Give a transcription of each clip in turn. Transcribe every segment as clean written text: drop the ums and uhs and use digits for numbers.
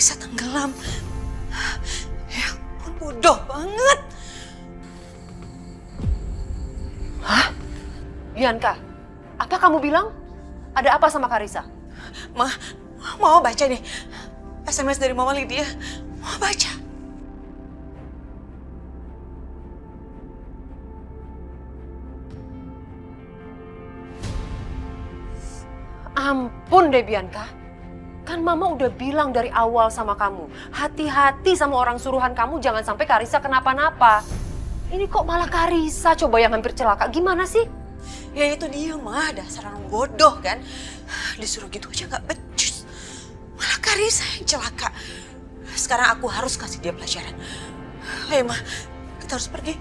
Karissa tenggelam. Ya ampun, bodoh banget. Hah? Bianca, apa kamu bilang? Ada apa sama Karissa? Mau baca nih. SMS dari Mama Lydia. Mau baca. Ampun deh Bianca. Kan Mama udah bilang dari awal sama kamu. Hati-hati sama orang suruhan kamu, jangan sampai Karissa kenapa-napa. Ini kok malah Karissa coba yang hampir celaka. Gimana sih? Ya itu dia mah, dasar orang bodoh kan. Disuruh gitu aja gak becus. Malah Karissa yang celaka. Sekarang aku harus kasih dia pelajaran. Ayo Ma, kita harus pergi.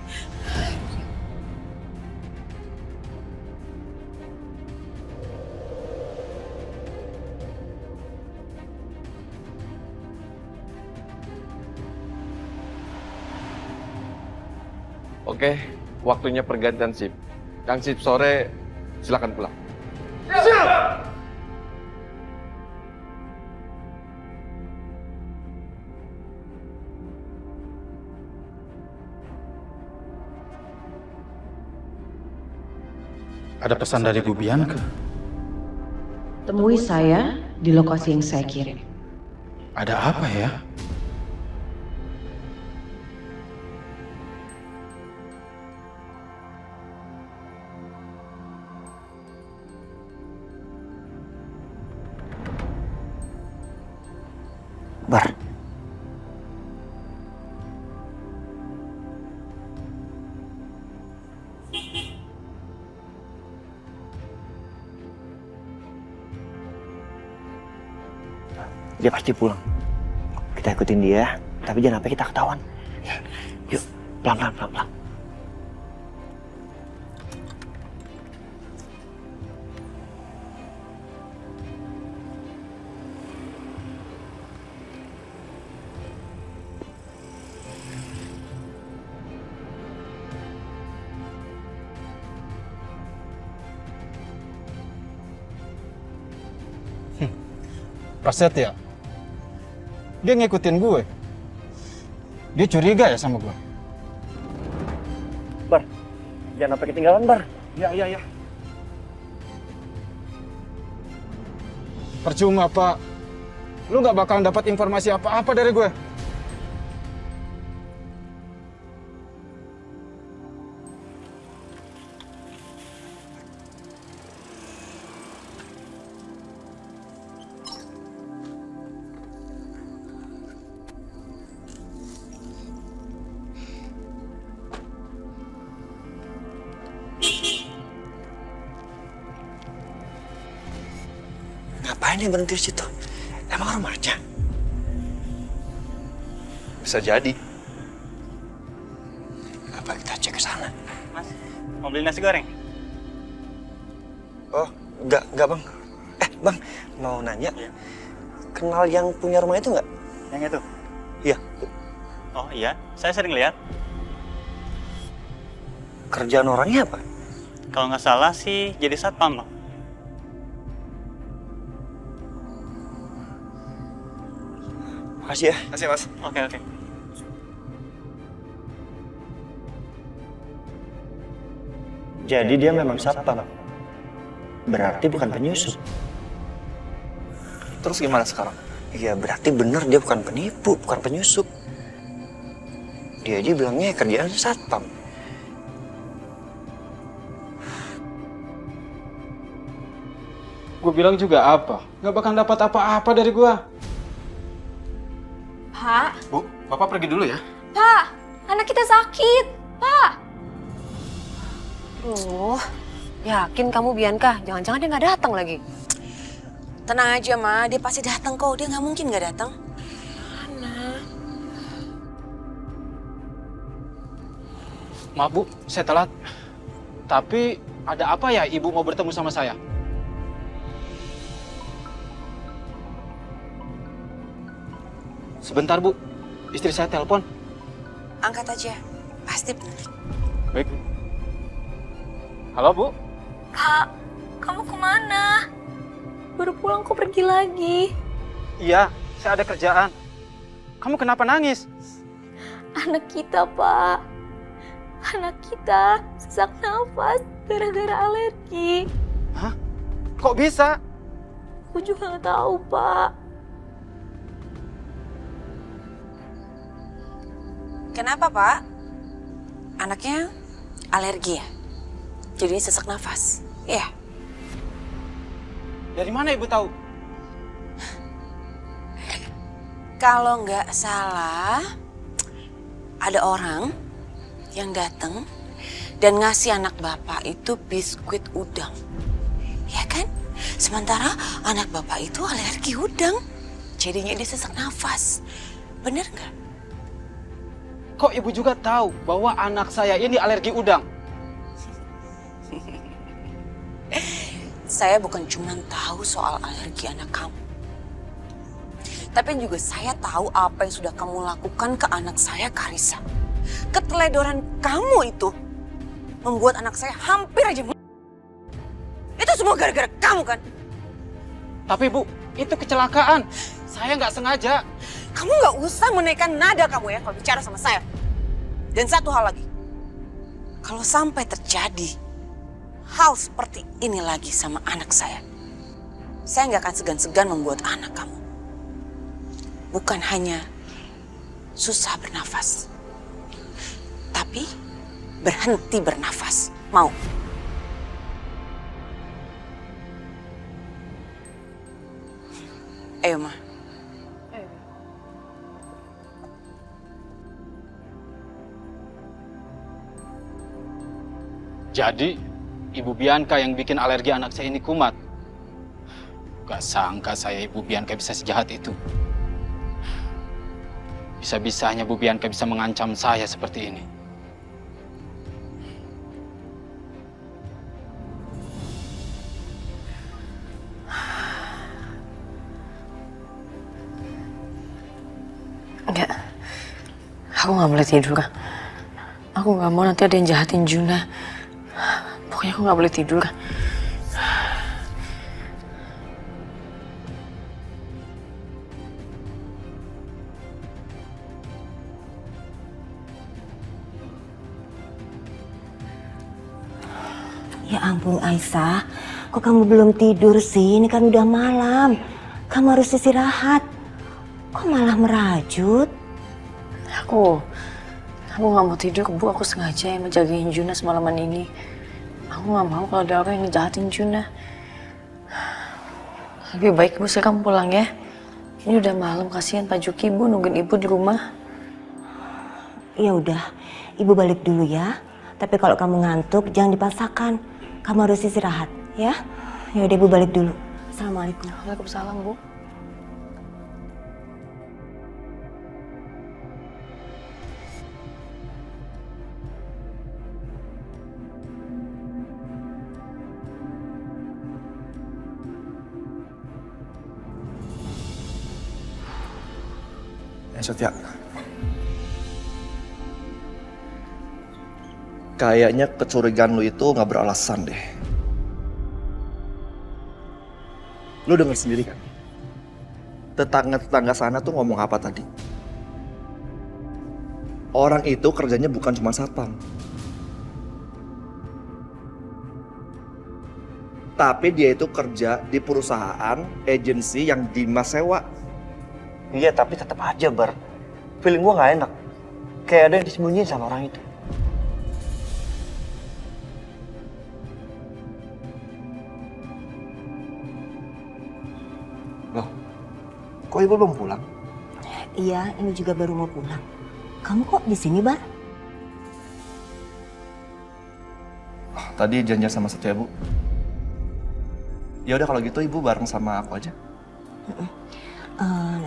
Oke, waktunya pergantian shift. Yang shift sore, silakan pulang. Ada pesan dari Bu Bianca. Temui saya di lokasi yang saya kirim. Ada apa ya? Bar. Dia pasti pulang. Kita ikutin dia, tapi jangan sampai kita ketahuan. Yuk, pelan-pelan, pelan-pelan. Prasetya. Dia ngikutin gue. Dia curiga ya sama gue. Bar, jangan sampai ketinggalan, Bar. Ya. Percuma, Pak. Lu gak bakalan dapat informasi apa-apa dari gue. Ngapain dia berhenti di situ? Emang remaja? Bisa jadi. Apa kita cek ke sana? Mas, mau beli nasi goreng? Oh, enggak Bang. Bang, mau nanya. Kenal yang punya rumah itu nggak? Yang itu? Iya. Oh iya, saya sering lihat. Kerjaan orangnya apa? Kalau nggak salah sih jadi satpam, Bang. Makasih ya. Makasih, Mas. Oke. Jadi dia memang satpam. Berarti bukan penyusup. Terus gimana sekarang? Iya, berarti bener dia bukan penipu, bukan penyusup. Dia aja bilangnya kerjaan satpam. Gue bilang juga apa? Gak bakal dapat apa-apa dari gue. Pak, Bu, Bapak pergi dulu ya. Pak, anak kita sakit, Pak. Yakin kamu Bianca? Jangan-jangan dia nggak datang lagi. Tenang aja Ma, dia pasti datang kok. Dia nggak mungkin nggak datang. Maaf Bu, saya telat. Tapi ada apa ya Ibu mau bertemu sama saya? Sebentar Bu, istri saya telepon. Angkat aja, pasti penting. Baik. Halo Bu? Kak, kamu kemana? Baru pulang kok pergi lagi? Iya, saya ada kerjaan. kamu kenapa nangis? Anak kita, Pak. Anak kita sesak nafas gara-gara alergi. Hah? Kok bisa? Aku juga nggak tahu, Pak. Kenapa, Pak? Anaknya alergi ya? Jadi sesak nafas. Iya. Dari mana ibu tahu? Kalau nggak salah, ada orang yang datang dan ngasih anak bapak itu biskuit udang. Ya kan? Sementara anak bapak itu alergi udang. Jadinya dia sesak nafas. Bener nggak? Kok ibu juga tahu bahwa anak saya ini alergi udang? Saya bukan cuma tahu soal alergi anak kamu. Tapi juga saya tahu apa yang sudah kamu lakukan ke anak saya, Karissa. Keteledoran kamu itu membuat anak saya hampir aja itu semua gara-gara kamu kan? Tapi Bu, itu kecelakaan. Saya nggak sengaja. Kamu nggak usah menaikkan nada kamu ya kalau bicara sama saya. Dan satu hal lagi, kalau sampai terjadi hal seperti ini lagi sama anak saya nggak akan segan-segan membuat anak kamu bukan hanya susah bernafas, tapi berhenti bernafas. Mau? Ayo, Ma. Jadi, Ibu Bianca yang bikin alergi anak saya ini kumat. Gak sangka saya Ibu Bianca bisa sejahat itu. Bisa-bisanya Bu Bianca bisa mengancam saya seperti ini. Enggak. Aku nggak boleh tidur. Aku nggak mau nanti ada yang jahatin Juna. Pokoknya aku nggak boleh tidur. Ya ampun Aisyah, kok kamu belum tidur sih? Ini kan udah malam. Kamu harus istirahat. Kok malah merajut? Aku nggak mau tidur, Bu. Aku sengaja yang menjagain Juna semalaman ini. Aku nggak mau kalau ada orang yang ngejahatin Juna. Lebih baik Ibu sekarang pulang ya. Ini udah malam, kasihan Pak Juki, Bu nungguin Ibu di rumah. Ya udah, Ibu balik dulu ya. Tapi kalau kamu ngantuk, jangan dipaksakan. Kamu harus istirahat, ya. Ya udah Ibu balik dulu. Assalamualaikum. Waalaikumsalam, Bu. Sofia, kayaknya kecurigaan lu itu nggak beralasan deh. Lu dengar sendiri kan? Tetangga-tetangga sana tuh ngomong apa tadi? Orang itu kerjanya bukan cuma satpam. Tapi dia itu kerja di perusahaan, agensi yang Dimas sewa. Iya, tapi tetap aja, Bar. Feeling gua nggak enak. Kayak ada yang disembunyiin sama orang itu. Loh, kok Ibu belum pulang? Iya, ini juga baru mau pulang. Kamu kok di sini, Bar? Tadi janjian sama Setia, Bu. Ya udah kalau gitu Ibu bareng sama aku aja.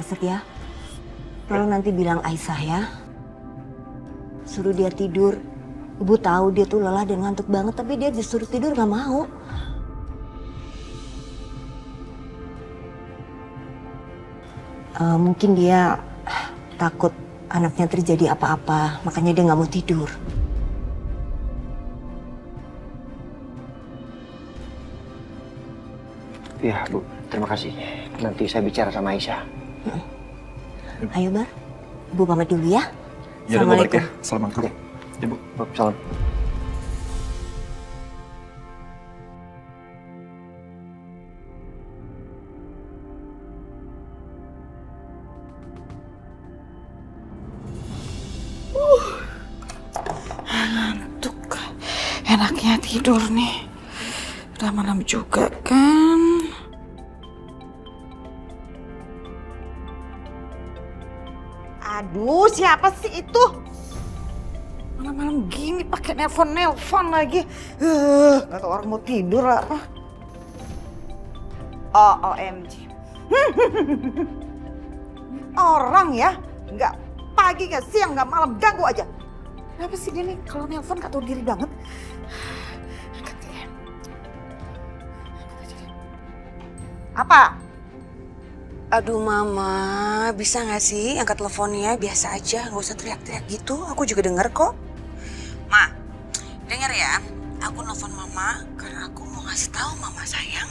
Setia, tolong nanti bilang Aisyah ya. Suruh dia tidur. Ibu tahu dia tuh lelah dan ngantuk banget, tapi dia disuruh tidur nggak mau. Mungkin dia takut anaknya terjadi apa-apa, makanya dia nggak mau tidur. Iya, Bu. Terima kasih. Nanti saya bicara sama Aisyah. Ayo, Bar. Ibu pamit dulu ya. Ya udah, gue balik ya. Assalamualaikum. Assalamualaikum. Ibu, salam. Ngantuk. Enaknya tidur nih. Udah malam juga kan. Aduh, siapa sih itu? Malam-malam gini pakai nelpon lagi. Nggak tahu orang mau tidur apa. OMG. Orang ya, nggak pagi, nggak siang, nggak malam, ganggu aja. Kenapa sih dia nih kalau nelpon nggak tahu diri banget? Angkat dia. Apa? Aduh Mama, bisa nggak sih angkat teleponnya biasa aja, nggak usah teriak-teriak gitu. Aku juga denger kok. Ma, denger ya. Aku nelfon Mama karena aku mau ngasih tahu Mama sayang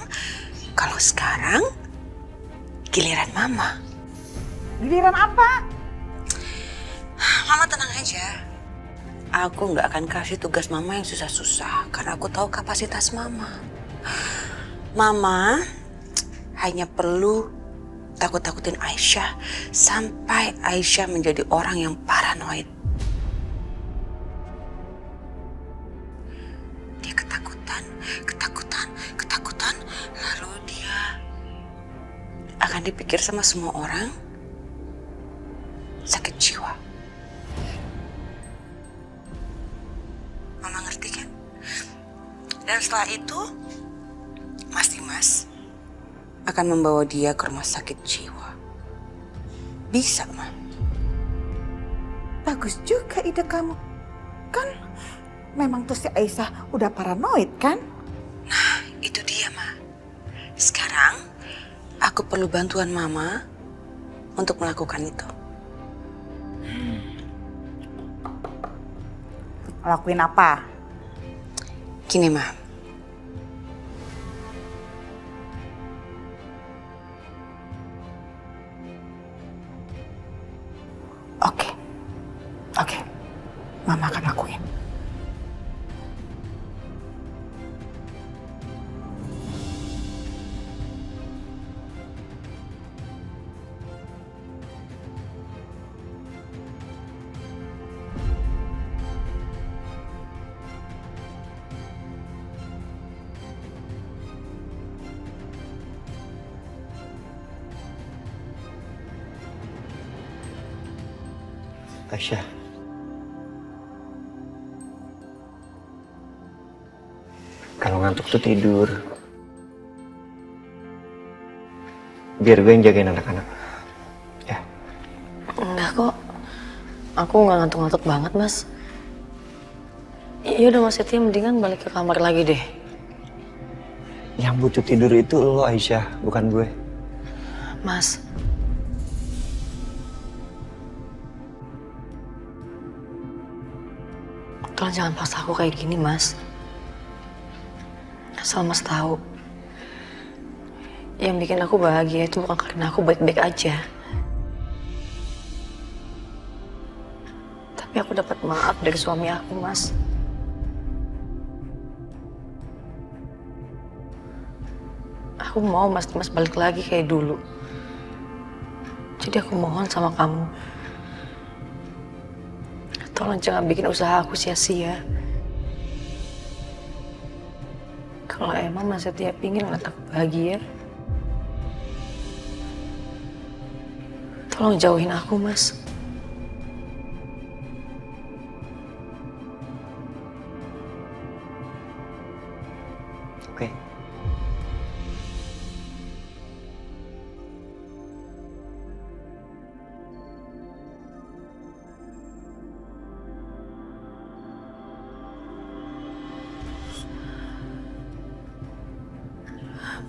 kalau sekarang giliran Mama. Giliran apa? Mama tenang aja. Aku nggak akan kasih tugas Mama yang susah-susah karena aku tahu kapasitas Mama. Mama hanya perlu takut-takutin Aisyah sampai Aisyah menjadi orang yang paranoid. Dia ketakutan, lalu dia akan dipikir sama semua orang sakit jiwa. Mama ngerti kan? Dan setelah itu Mas Dimas akan membawa dia ke rumah sakit jiwa. Bisa, Ma. Bagus juga ide kamu. Kan memang tuh si Aisyah udah paranoid kan? Nah, itu dia, Ma. Sekarang aku perlu bantuan Mama untuk melakukan itu. Lakuin apa? Gini, Ma. Oke. Mama akan lakuin. Aisyah. Kalau ngantuk tuh tidur. Biar gue yang jagain anak-anak. Ya. Enggak kok. Aku nggak ngantuk-ngantuk banget, Mas. Iya udah Mas Setia, mendingan balik ke kamar lagi deh. Yang butuh tidur itu lo Aisyah, bukan gue. Mas. Tolong jangan paksa aku kayak gini, Mas. Asal Mas tahu, yang bikin aku bahagia itu bukan karena aku baik-baik aja. Tapi aku dapat maaf dari suami aku, Mas. Aku mau Mas Dimas balik lagi kayak dulu. Jadi aku mohon sama kamu, tolong jangan bikin usaha aku sia-sia. Kalau emang Mas Setia pingin ngeliat aku bahagia, tolong jauhin aku, Mas. Oke.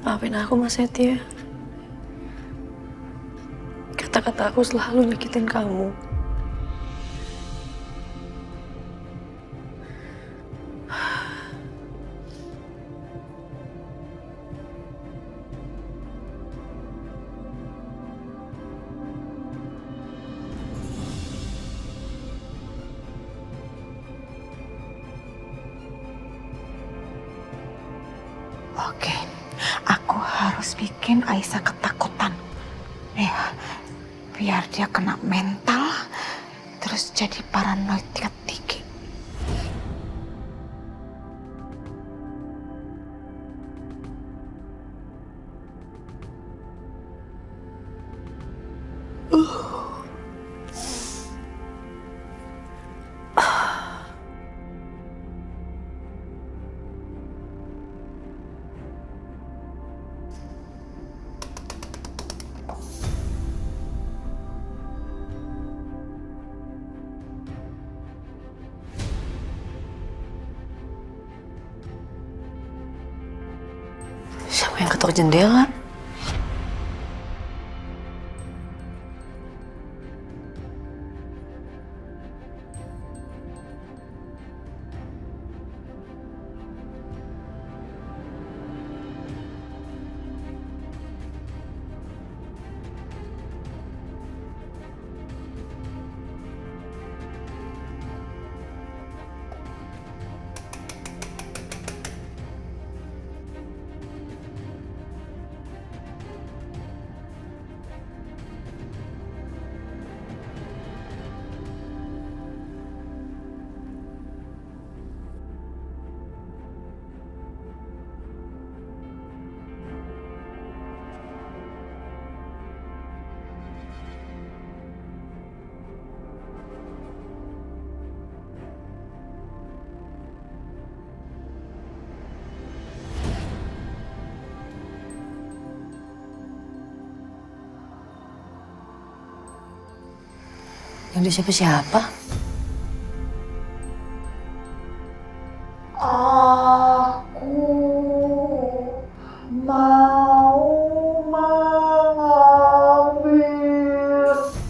Maafin aku, Mas Setia. Kata-kata aku selalu nyakitin kamu. Oke, aku harus bikin Aisyah ketakutan. Ya, biar dia kena mental, terus jadi paranoid tingkat tinggi. Siapa yang ketuk jendela? Yang di siapa-siapa? Aku mau mengambil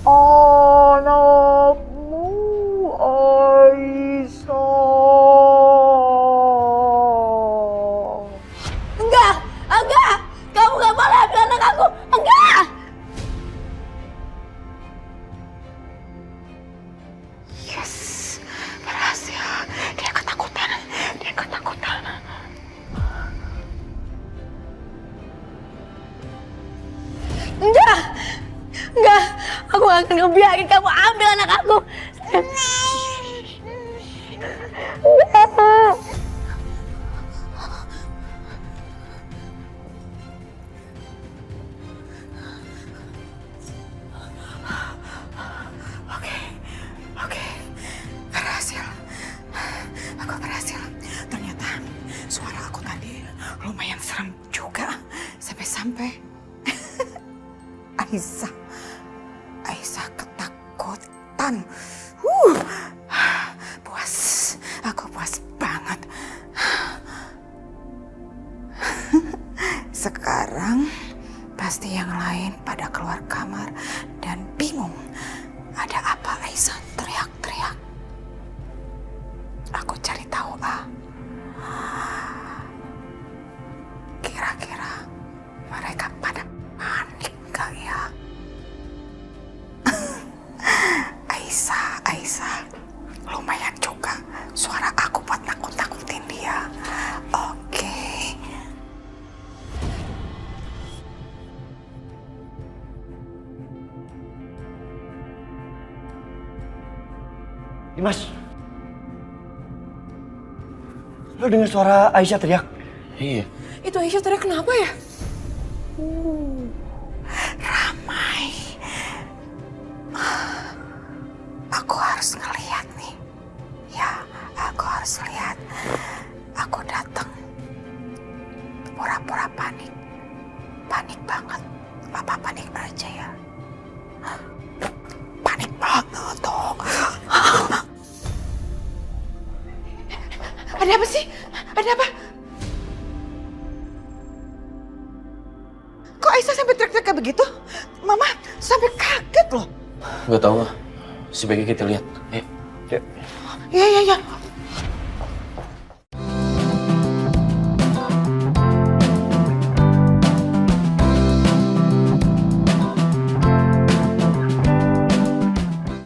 anakmu, Aisyah. Enggak! Enggak! Kamu gak boleh ambil anak aku! Enggak! Yes, berhasil. Dia ketakutan. Dia ketakutan. Enggak! Enggak! Aku gak akan ngebiarin kamu ambil anak aku! Enggak! Oke, berhasil. Aku berhasil. Ternyata suara aku tadi lumayan serem juga. Sampai-sampai Aisyah ketakutan. Puas. Aku puas banget. Sekarang pasti yang lain pada keluar kamar dan bingung. Ada apa Aisyah teriak-teriak? Aku cari tahu, Kira-kira mereka pada panik gak ya? Aisyah, lumayan juga suara aku buat nakut-nakutin dia. Oke. Dimas, lo dengar suara Aisyah teriak? Iya. Itu Aisyah teriak kenapa ya? Ramai. Aku harus ngeliat nih. Ya, aku harus lihat. Aku datang. Pura-pura panik. Panik banget. Papa panik aja ya. Panik banget dong. Ada apa sih? Ada apa? Kok Aisyah sampai teriak-teriak kayak begitu? Mama sampai kaget loh. Gak tau, Ma. Sebaiknya kita lihat. Ayo. Ya.